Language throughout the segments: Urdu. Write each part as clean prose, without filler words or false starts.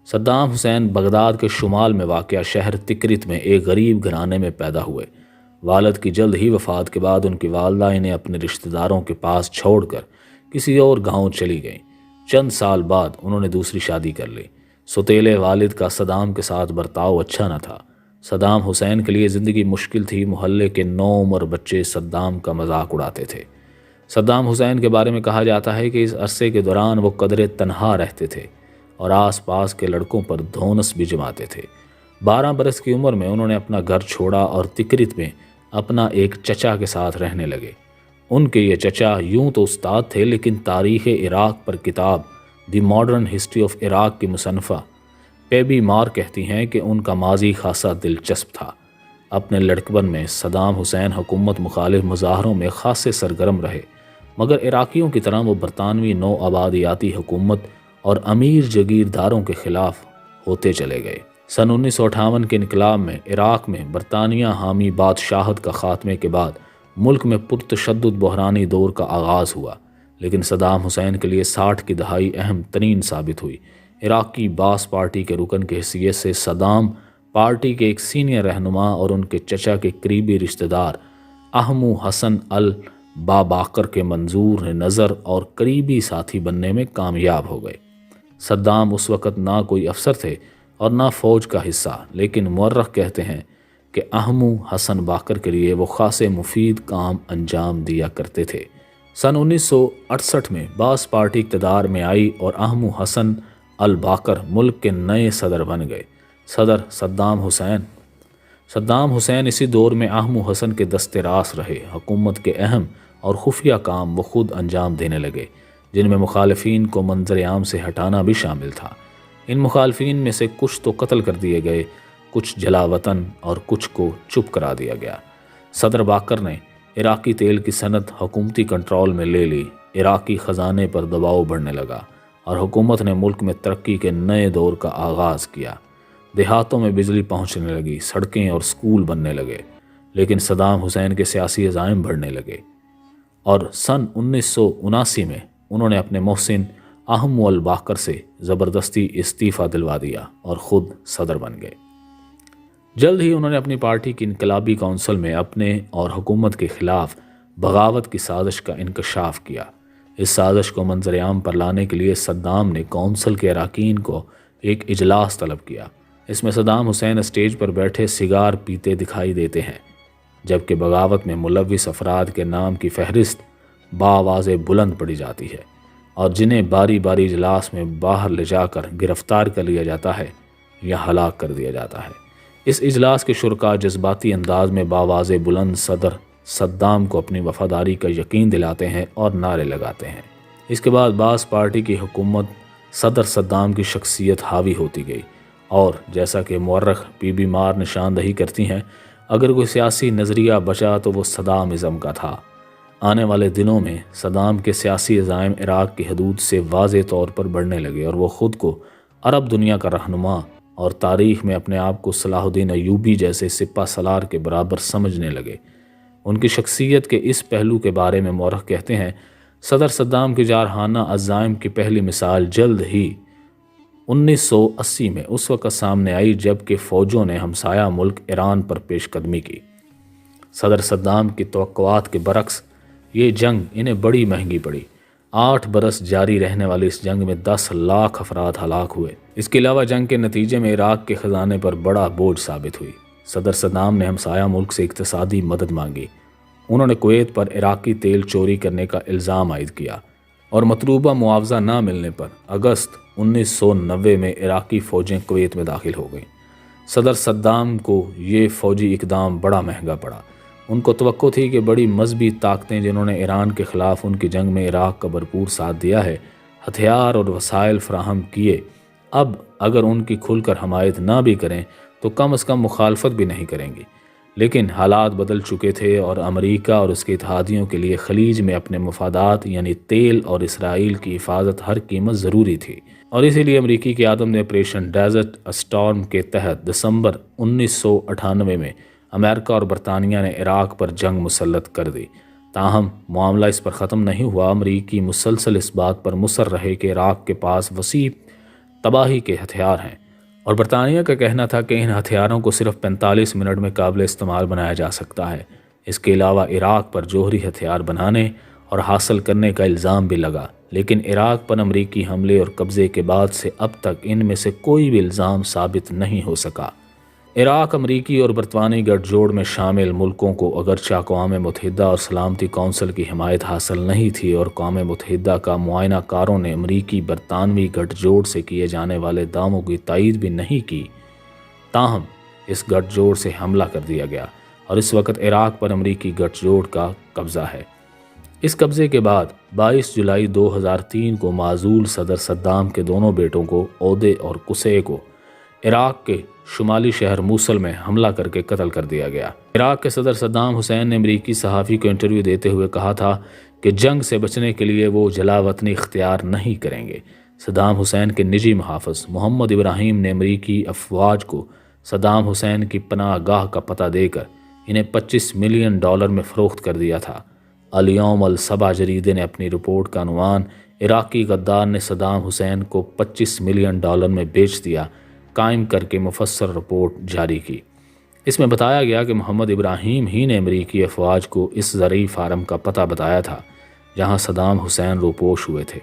صدام حسین بغداد کے شمال میں واقع شہر تکرت میں ایک غریب گھرانے میں پیدا ہوئے۔ والد کی جلد ہی وفات کے بعد ان کی والدہ انہیں اپنے رشتہ داروں کے پاس چھوڑ کر کسی اور گاؤں چلی گئیں۔ چند سال بعد انہوں نے دوسری شادی کر لی۔ سوتیلے والد کا صدام کے ساتھ برتاؤ اچھا نہ تھا۔ صدام حسین کے لیے زندگی مشکل تھی۔ محلے کے نوعمر بچے صدام کا مذاق اڑاتے تھے۔ صدام حسین کے بارے میں کہا جاتا ہے کہ اس عرصے کے دوران وہ قدرے تنہا رہتے تھے اور آس پاس کے لڑکوں پر دھونس بھی جماتے تھے۔ 12 برس کی عمر میں انہوں نے اپنا گھر چھوڑا اور تکرت میں اپنا ایک چچا کے ساتھ رہنے لگے۔ ان کے یہ چچا یوں تو استاد تھے، لیکن تاریخ عراق پر کتاب the modern history of Iraq کی مصنفہ پیبی مار کہتی ہیں کہ ان کا ماضی خاصا دلچسپ تھا۔ اپنے لڑکپن میں صدام حسین حکومت مخالف مظاہروں میں خاصے سرگرم رہے، مگر عراقیوں کی طرح وہ برطانوی نو آبادیاتی حکومت اور امیر جگیرداروں کے خلاف ہوتے چلے گئے۔ سن 1958 کے انقلاب میں عراق میں برطانیہ حامی بادشاہت کا خاتمے کے بعد ملک میں پرتشدد بحرانی دور کا آغاز ہوا، لیکن صدام حسین کے لیے 60 کی دہائی اہم ترین ثابت ہوئی۔ عراقی باس پارٹی کے رکن کی حیثیت سے صدام پارٹی کے ایک سینئر رہنما اور ان کے چچا کے قریبی رشتہ دار احمو حسن الباباکر کے منظور نظر اور قریبی ساتھی بننے میں کامیاب ہو گئے۔ صدام اس وقت نہ کوئی افسر تھے اور نہ فوج کا حصہ، لیکن مورخ کہتے ہیں کہ احمو حسن باکر کے لیے وہ خاصے مفید کام انجام دیا کرتے تھے۔ سن 1968 میں باس پارٹی اقتدار میں آئی اور احمو حسن الباکر ملک کے نئے صدر بن گئے۔ صدر صدام حسین اسی دور میں احمو حسن کے دست راست رہے۔ حکومت کے اہم اور خفیہ کام وہ خود انجام دینے لگے، جن میں مخالفین کو منظر عام سے ہٹانا بھی شامل تھا۔ ان مخالفین میں سے کچھ تو قتل کر دیے گئے، کچھ جلا وطن اور کچھ کو چپ کرا دیا گیا۔ صدر باکر نے عراقی تیل کی صنعت حکومتی کنٹرول میں لے لی۔ عراقی خزانے پر دباؤ بڑھنے لگا اور حکومت نے ملک میں ترقی کے نئے دور کا آغاز کیا۔ دیہاتوں میں بجلی پہنچنے لگی، سڑکیں اور سکول بننے لگے، لیکن صدام حسین کے سیاسی عزائم بڑھنے لگے اور سن 1979 میں انہوں نے اپنے محسن احمو الباکر سے زبردستی استعفیٰ دلوا دیا اور خود صدر بن گئے۔ جلد ہی انہوں نے اپنی پارٹی کی انقلابی کونسل میں اپنے اور حکومت کے خلاف بغاوت کی سازش کا انکشاف کیا۔ اس سازش کو منظر عام پر لانے کے لیے صدام نے کونسل کے اراکین کو ایک اجلاس طلب کیا۔ اس میں صدام حسین اسٹیج پر بیٹھے سگار پیتے دکھائی دیتے ہیں، جبکہ بغاوت میں ملوث افراد کے نام کی فہرست بآواز بلند پڑھی جاتی ہے اور جنہیں باری باری اجلاس میں باہر لے جا کر گرفتار کر لیا جاتا ہے یا ہلاک کر دیا جاتا ہے۔ اس اجلاس کے شرکاء جذباتی انداز میں بآواز بلند صدر صدام کو اپنی وفاداری کا یقین دلاتے ہیں اور نعرے لگاتے ہیں۔ اس کے بعد باس پارٹی کی حکومت صدر صدام کی شخصیت حاوی ہوتی گئی اور جیسا کہ مورخ پی بی مار نشاندہی کرتی ہیں، اگر کوئی سیاسی نظریہ بچا تو وہ صدامزم کا تھا۔ آنے والے دنوں میں صدام کے سیاسی عزائم عراق کی حدود سے واضح طور پر بڑھنے لگے اور وہ خود کو عرب دنیا کا رہنما اور تاریخ میں اپنے آپ کو صلاح الدین ایوبی جیسے سپہ سالار کے برابر سمجھنے لگے۔ ان کی شخصیت کے اس پہلو کے بارے میں مورخ کہتے ہیں، صدر صدام کے جارحانہ عزائم کی پہلی مثال جلد ہی 1980 میں اس وقت سامنے آئی جب کہ فوجوں نے ہمسایہ ملک ایران پر پیش قدمی کی۔ صدر صدام کی توقعات کے برعکس یہ جنگ انہیں بڑی مہنگی پڑی۔ 8 برس جاری رہنے والی اس جنگ میں 10 لاکھ افراد ہلاک ہوئے۔ اس کے علاوہ جنگ کے نتیجے میں عراق کے خزانے پر بڑا بوجھ ثابت ہوئی۔ صدر صدام نے ہمسایہ ملک سے اقتصادی مدد مانگی۔ انہوں نے کویت پر عراقی تیل چوری کرنے کا الزام عائد کیا اور مطلوبہ معاوضہ نہ ملنے پر اگست 1990 میں عراقی فوجیں کویت میں داخل ہو گئیں۔ صدر صدام کو یہ فوجی اقدام بڑا مہنگا پڑا۔ ان کو توقع تھی کہ بڑی مذہبی طاقتیں جنہوں نے ایران کے خلاف ان کی جنگ میں عراق کا بھرپور ساتھ دیا ہے، ہتھیار اور وسائل فراہم کیے، اب اگر ان کی کھل کر حمایت نہ بھی کریں تو کم از کم مخالفت بھی نہیں کریں گی۔ لیکن حالات بدل چکے تھے اور امریکہ اور اس کے اتحادیوں کے لیے خلیج میں اپنے مفادات یعنی تیل اور اسرائیل کی حفاظت ہر قیمت ضروری تھی، اور اسی لیے امریکی قیادت نے آپریشن ڈیزرٹ اسٹارم کے تحت دسمبر 1998 میں امریکہ اور برطانیہ نے عراق پر جنگ مسلط کر دی۔ تاہم معاملہ اس پر ختم نہیں ہوا۔ امریکی مسلسل اس بات پر مصر رہے کہ عراق کے پاس وسیع تباہی کے ہتھیار ہیں، اور برطانیہ کا کہنا تھا کہ ان ہتھیاروں کو صرف 45 منٹ میں قابل استعمال بنایا جا سکتا ہے۔ اس کے علاوہ عراق پر جوہری ہتھیار بنانے اور حاصل کرنے کا الزام بھی لگا، لیکن عراق پر امریکی حملے اور قبضے کے بعد سے اب تک ان میں سے کوئی بھی الزام ثابت نہیں ہو سکا۔ عراق امریکی اور برطانوی گٹھ جوڑ میں شامل ملکوں کو اگرچہ اقوام متحدہ اور سلامتی کونسل کی حمایت حاصل نہیں تھی، اور اقوام متحدہ کا معائنہ کاروں نے امریکی برطانوی گٹھ جوڑ سے کیے جانے والے دعووں کی تائید بھی نہیں کی، تاہم اس گٹھ جوڑ سے حملہ کر دیا گیا اور اس وقت عراق پر امریکی گٹھ جوڑ کا قبضہ ہے۔ اس قبضے کے بعد 22 جولائی 2003 کو معزول صدر صدام کے دونوں بیٹوں کو، اودے اور قصے کو، عراق کے شمالی شہر موصل میں حملہ کر کے قتل کر دیا گیا۔ عراق کے صدر صدام حسین نے امریکی صحافی کو انٹرویو دیتے ہوئے کہا تھا کہ جنگ سے بچنے کے لیے وہ جلاوطنی اختیار نہیں کریں گے۔ صدام حسین کے نجی محافظ محمد ابراہیم نے امریکی افواج کو صدام حسین کی پناہ گاہ کا پتہ دے کر انہیں $25 ملین میں فروخت کر دیا تھا۔ الیوم الصبا جریدے نے اپنی رپورٹ کا عنوان عراقی غدار نے صدام حسین کو $25 ملین میں بیچ دیا قائم کر کے مفصل رپورٹ جاری کی۔ اس میں بتایا گیا کہ محمد ابراہیم ہی نے امریکی افواج کو اس زرعی فارم کا پتہ بتایا تھا جہاں صدام حسین روپوش ہوئے تھے۔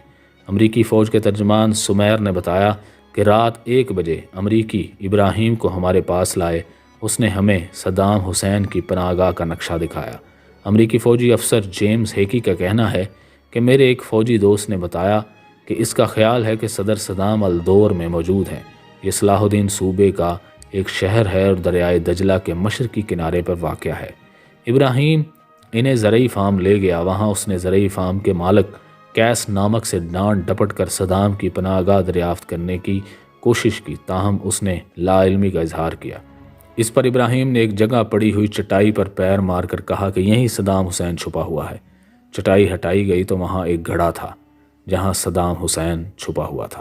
امریکی فوج کے ترجمان سمیر نے بتایا کہ رات 1 بجے امریکی ابراہیم کو ہمارے پاس لائے، اس نے ہمیں صدام حسین کی پناہ گاہ کا نقشہ دکھایا۔ امریکی فوجی افسر جیمز ہیکی کا کہنا ہے کہ میرے ایک فوجی دوست نے بتایا کہ اس کا خیال ہے کہ صدر صدام الدور میں موجود ہیں۔ یہ صلاح الدین صوبے کا ایک شہر ہے اور دریائے دجلہ کے مشرقی کنارے پر واقع ہے۔ ابراہیم انہیں زرعی فارم لے گیا، وہاں اس نے زرعی فارم کے مالک کیس نامک سے ڈانٹ ڈپٹ کر صدام کی پناہ گاہ دریافت کرنے کی کوشش کی، تاہم اس نے لا علمی کا اظہار کیا۔ اس پر ابراہیم نے ایک جگہ پڑی ہوئی چٹائی پر پیر مار کر کہا کہ یہیں صدام حسین چھپا ہوا ہے۔ چٹائی ہٹائی گئی تو وہاں ایک گڑھا تھا جہاں صدام حسین چھپا ہوا تھا۔